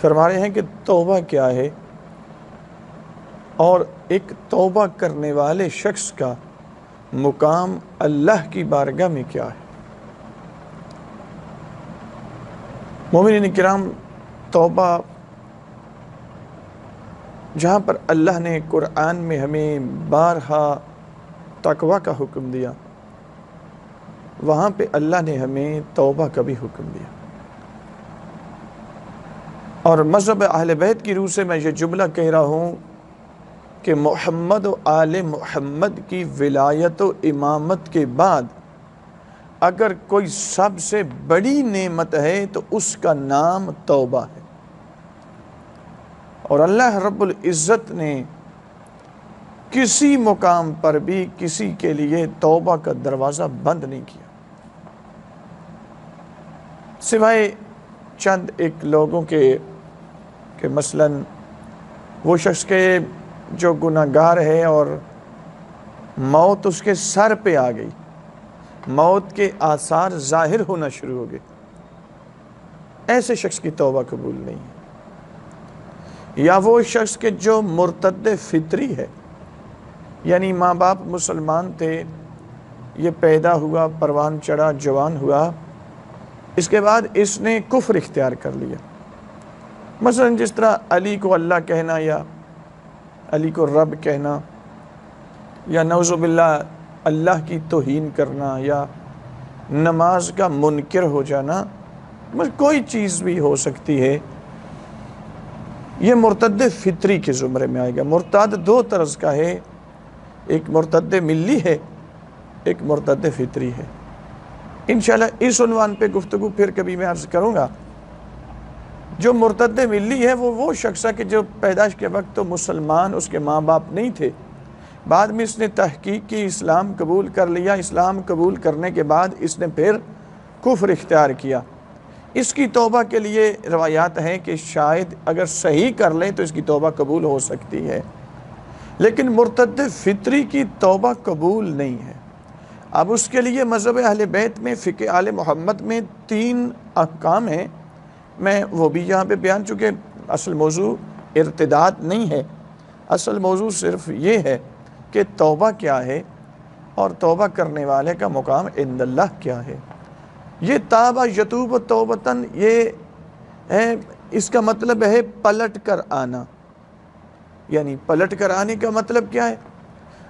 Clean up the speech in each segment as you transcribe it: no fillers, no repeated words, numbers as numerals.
فرما رہے ہیں کہ توبہ کیا ہے اور ایک توبہ کرنے والے شخص کا مقام اللہ کی بارگاہ میں کیا ہے۔ مومنین کرام، توبہ جہاں پر اللہ نے قرآن میں ہمیں بارہا تقوی کا حکم دیا، وہاں پہ اللہ نے ہمیں توبہ کا بھی حکم دیا۔ اور مذہب اہل بیت کی روح سے میں یہ جملہ کہہ رہا ہوں کہ محمد و آل محمد کی ولایت و امامت کے بعد اگر کوئی سب سے بڑی نعمت ہے تو اس کا نام توبہ ہے۔ اور اللہ رب العزت نے کسی مقام پر بھی کسی کے لیے توبہ کا دروازہ بند نہیں کیا، سوائے چند ایک لوگوں کے کہ مثلاً وہ شخص کے جو گناہگار ہے اور موت اس کے سر پہ آ گئی، موت کے آثار ظاہر ہونا شروع ہو گئے، ایسے شخص کی توبہ قبول نہیں ہے۔ یا وہ شخص کے جو مرتد فطری ہے، یعنی ماں باپ مسلمان تھے، یہ پیدا ہوا، پروان چڑھا، جوان ہوا، اس کے بعد اس نے کفر اختیار کر لیا، مثلا جس طرح علی کو اللہ کہنا یا علی کو رب کہنا، یا نعوذ باللہ اللہ کی توہین کرنا، یا نماز کا منکر ہو جانا، کوئی چیز بھی ہو سکتی ہے، یہ مرتد فطری کے زمرے میں آئے گا۔ مرتد دو طرز کا ہے، ایک مرتد ملی ہے، ایک مرتد فطری ہے۔ انشاءاللہ اس عنوان پہ گفتگو پھر کبھی میں عرض کروں گا۔ جو مرتد ملی ہے وہ شخص ہے کہ جو پیدائش کے وقت تو مسلمان اس کے ماں باپ نہیں تھے، بعد میں اس نے تحقیق کی، اسلام قبول کر لیا، اسلام قبول کرنے کے بعد اس نے پھر کفر اختیار کیا۔ اس کی توبہ کے لیے روایات ہیں کہ شاید اگر صحیح کر لیں تو اس کی توبہ قبول ہو سکتی ہے، لیکن مرتد فطری کی توبہ قبول نہیں ہے۔ اب اس کے لیے مذہب اہل بیت میں، فقہ آل محمد میں 3 احکام ہیں، میں وہ بھی یہاں پہ بیان، چونکہ اصل موضوع ارتداد نہیں ہے، اصل موضوع صرف یہ ہے کہ توبہ کیا ہے اور توبہ کرنے والے کا مقام عند اللہ کیا ہے۔ یہ تابہ یتوب توبتاً، یہ ہے، اس کا مطلب ہے پلٹ کر آنا۔ یعنی پلٹ کر آنے کا مطلب کیا ہے؟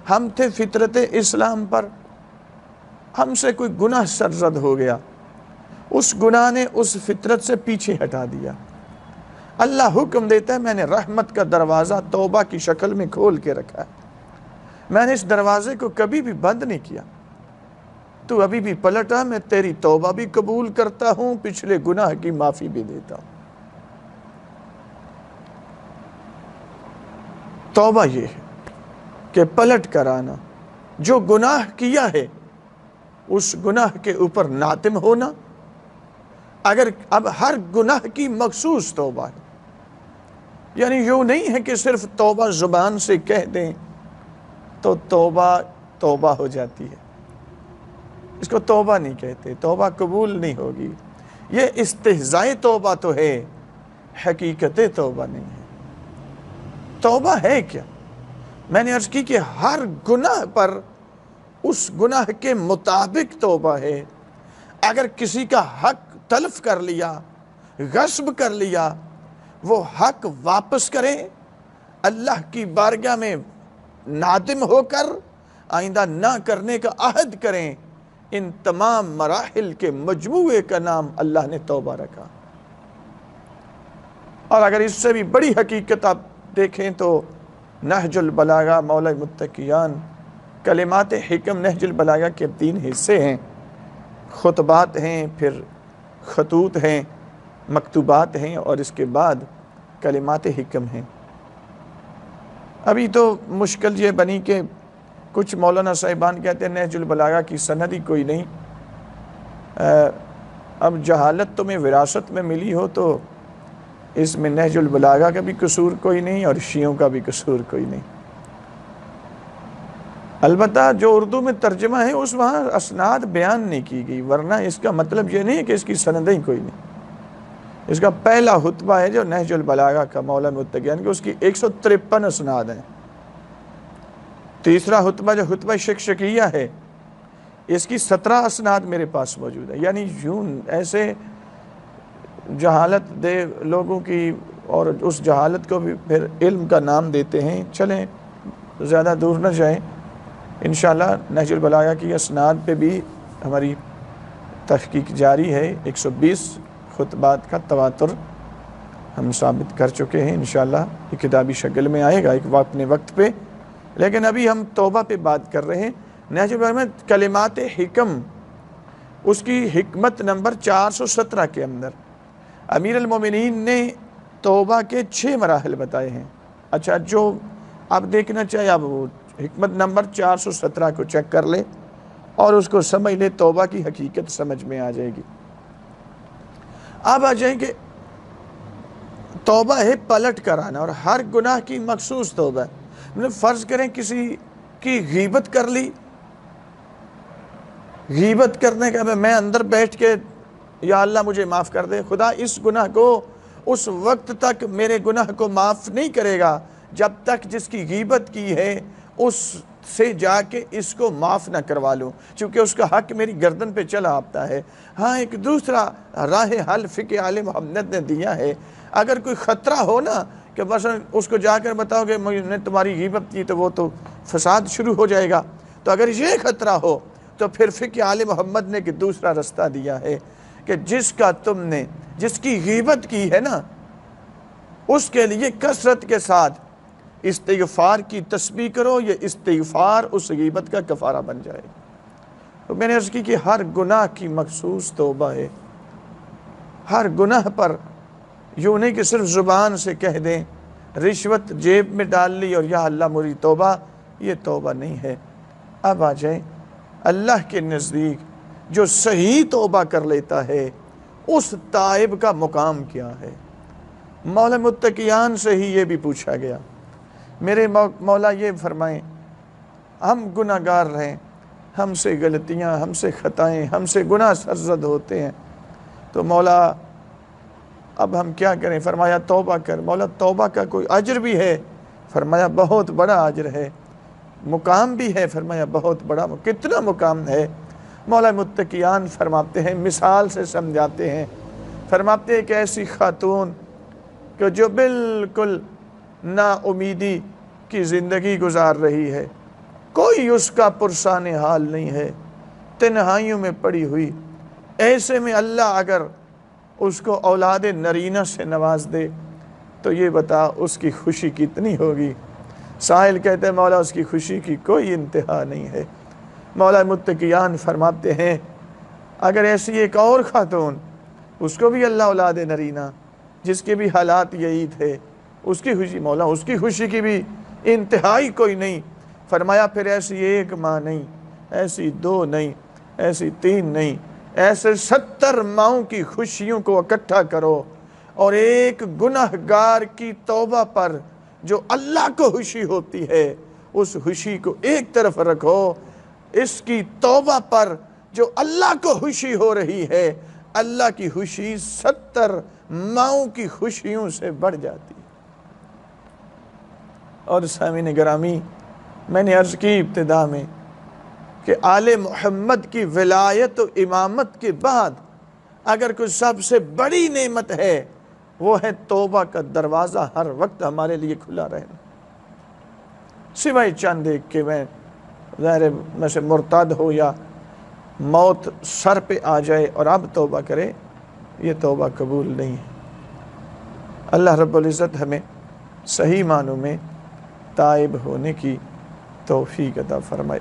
ہم تھے فطرت اسلام پر، ہم سے کوئی گناہ سرزد ہو گیا، اس گناہ نے اس فطرت سے پیچھے ہٹا دیا، اللہ حکم دیتا ہے میں نے رحمت کا دروازہ توبہ کی شکل میں کھول کے رکھا ہے، میں نے اس دروازے کو کبھی بھی بند نہیں کیا، تو ابھی بھی پلٹا، میں تیری توبہ بھی قبول کرتا ہوں، پچھلے گناہ کی معافی بھی دیتا ہوں۔ توبہ یہ ہے کہ پلٹ کر آنا، جو گناہ کیا ہے اس گناہ کے اوپر نادم ہونا۔ اگر اب ہر گناہ کی مخصوص توبہ ہے، یعنی یوں نہیں ہے کہ صرف توبہ زبان سے کہہ دیں تو توبہ ہو جاتی ہے، اس کو توبہ نہیں کہتے، توبہ قبول نہیں ہوگی، یہ استہزائے توبہ تو ہے، حقیقت توبہ نہیں ہے۔ توبہ ہے کیا؟ میں نے عرض کی کہ ہر گناہ پر اس گناہ کے مطابق توبہ ہے۔ اگر کسی کا حق تلف کر لیا، غصب کر لیا، وہ حق واپس کریں، اللہ کی بارگاہ میں نادم ہو کر آئندہ نہ کرنے کا عہد کریں، ان تمام مراحل کے مجموعے کا نام اللہ نے توبہ رکھا۔ اور اگر اس سے بھی بڑی حقیقت آپ دیکھیں تو نہج البلاغہ مولا متقیان، کلمات حکم نہج البلاغہ کے 3 حصے ہیں، خطبات ہیں، پھر خطوط ہیں، مکتوبات ہیں، اور اس کے بعد کلمات حکم ہیں۔ ابھی تو مشکل یہ بنی کہ کچھ مولانا صاحبان کہتے ہیں نہج البلاغہ کی سند ہی کوئی نہیں، اب جہالت تمہیں وراثت میں ملی ہو تو اس میں نہج البلاغہ کا بھی قصور کوئی نہیں اور شیعوں کا بھی قصور کوئی نہیں۔ البتہ جو اردو میں ترجمہ ہے اس وہاں اسناد بیان نہیں کی گئی، ورنہ اس کا مطلب یہ نہیں ہے کہ اس کی سندیں کوئی نہیں، اس کا پہلا خطبہ ہے جو نہج البلاغہ کا مولا متقیان کہ اس کی 153 اسناد ہیں۔ تیسرا خطبہ جو خطبہ شکشکیہ ہے، اس کی 17 اسناد میرے پاس موجود ہے۔ یعنی یوں ایسے جہالت دے لوگوں کی، اور اس جہالت کو بھی پھر علم کا نام دیتے ہیں۔ چلیں زیادہ دور نہ جائیں، انشاءاللہ نہج البلاغہ کی اسناد پہ بھی ہماری تحقیق جاری ہے۔ 120 خطبات کا تواتر ہم ثابت کر چکے ہیں، انشاءاللہ یہ کتابی شکل میں آئے گا ایک اپنے وقت پہ۔ لیکن ابھی ہم توبہ پہ بات کر رہے ہیں۔ نہج البلاغہ میں کلمات حکم، اس کی حکمت نمبر 417 کے اندر امیر المومنین نے توبہ کے 6 مراحل بتائے ہیں۔ اچھا، جو آپ دیکھنا چاہے اب وہ حکمت نمبر 417 کو چیک کر لے اور اس کو سمجھ لے، توبہ کی حقیقت سمجھ میں آ جائے گی۔ اب آ جائیں کہ توبہ ہے پلٹ کر آنا، اور ہر گناہ کی مخصوص توبہ ہے۔ فرض کریں کسی کی غیبت کر لی، غیبت کرنے کا میں اندر بیٹھ کے یا اللہ مجھے معاف کر دے، خدا اس گناہ کو اس وقت تک میرے گناہ کو معاف نہیں کرے گا جب تک جس کی غیبت کی ہے اس سے جا کے اس کو معاف نہ کروا لوں، چونکہ اس کا حق میری گردن پہ چلا آتا ہے۔ ہاں، ایک دوسرا راہ حل فقہ آل محمد نے دیا ہے، اگر کوئی خطرہ ہو نا کہ بس اس کو جا کر بتاؤ کہ میں نے تمہاری غیبت کی تو وہ تو فساد شروع ہو جائے گا، تو اگر یہ خطرہ ہو تو پھر فقہ آل محمد نے کہ دوسرا رستہ دیا ہے کہ جس کی غیبت کی ہے نا، اس کے لیے کثرت کے ساتھ استغفار کی تسبیح کرو، یہ استغفار اس غیبت کا کفارہ بن جائے گا۔ تو میں نے عرض کی کہ ہر گناہ کی مخصوص توبہ ہے۔ ہر گناہ پر یوں نہیں کہ صرف زبان سے کہہ دیں، رشوت جیب میں ڈال لی اور یا اللہ میری توبہ، یہ توبہ نہیں ہے۔ اب آ جائیں اللہ کے نزدیک جو صحیح توبہ کر لیتا ہے اس تائب کا مقام کیا ہے۔ مولا متقیان سے ہی یہ بھی پوچھا گیا، میرے مولا یہ فرمائیں، ہم گناہ گار رہیں، ہم سے غلطیاں، ہم سے خطائیں، ہم سے گناہ سرزد ہوتے ہیں، تو مولا اب ہم کیا کریں؟ فرمایا توبہ کر۔ مولا توبہ کا کوئی اجر بھی ہے؟ فرمایا بہت بڑا اجر ہے۔ مقام بھی ہے؟ فرمایا بہت بڑا۔ کتنا مقام ہے؟ مولا متقیان فرماتے ہیں، مثال سے سمجھاتے ہیں، فرماتے ہیں کہ ایسی خاتون کہ جو بالکل نا امیدی کی زندگی گزار رہی ہے، کوئی اس کا پرسان حال نہیں ہے، تنہائیوں میں پڑی ہوئی، ایسے میں اللہ اگر اس کو اولاد نرینہ سے نواز دے تو یہ بتا اس کی خوشی کتنی ہوگی۔ سائل کہتے ہیں مولا اس کی خوشی کی کوئی انتہا نہیں ہے۔ مولا متقیان فرماتے ہیں اگر ایسی ایک اور خاتون، اس کو بھی اللہ اولاد نرینہ، جس کے بھی حالات یہی تھے، اس کی خوشی، مولا اس کی خوشی کی بھی انتہائی کوئی نہیں۔ فرمایا پھر ایسی ایک ماں نہیں، ایسی 2 نہیں، ایسی 3 نہیں، ایسے 70 ماؤں کی خوشیوں کو اکٹھا کرو اور ایک گناہ گار کی توبہ پر جو اللہ کو خوشی ہوتی ہے اس خوشی کو ایک طرف رکھو، اس کی توبہ پر جو اللہ کو خوشی ہو رہی ہے، اللہ کی خوشی 70 ماؤں کی خوشیوں سے بڑھ جاتی ہے۔ اور سامعین گرامی، میں نے عرض کی ابتدا میں کہ آل محمد کی ولایت و امامت کے بعد اگر کوئی سب سے بڑی نعمت ہے وہ ہے توبہ کا دروازہ ہر وقت ہمارے لیے کھلا رہنا، سوائے چند ایک کہ میں ظاہر میں سے مرتد ہو یا موت سر پہ آ جائے اور اب توبہ کرے، یہ توبہ قبول نہیں ہے۔ اللہ رب العزت ہمیں صحیح معنوں میں تائب ہونے کی توفیق عطا فرمائے۔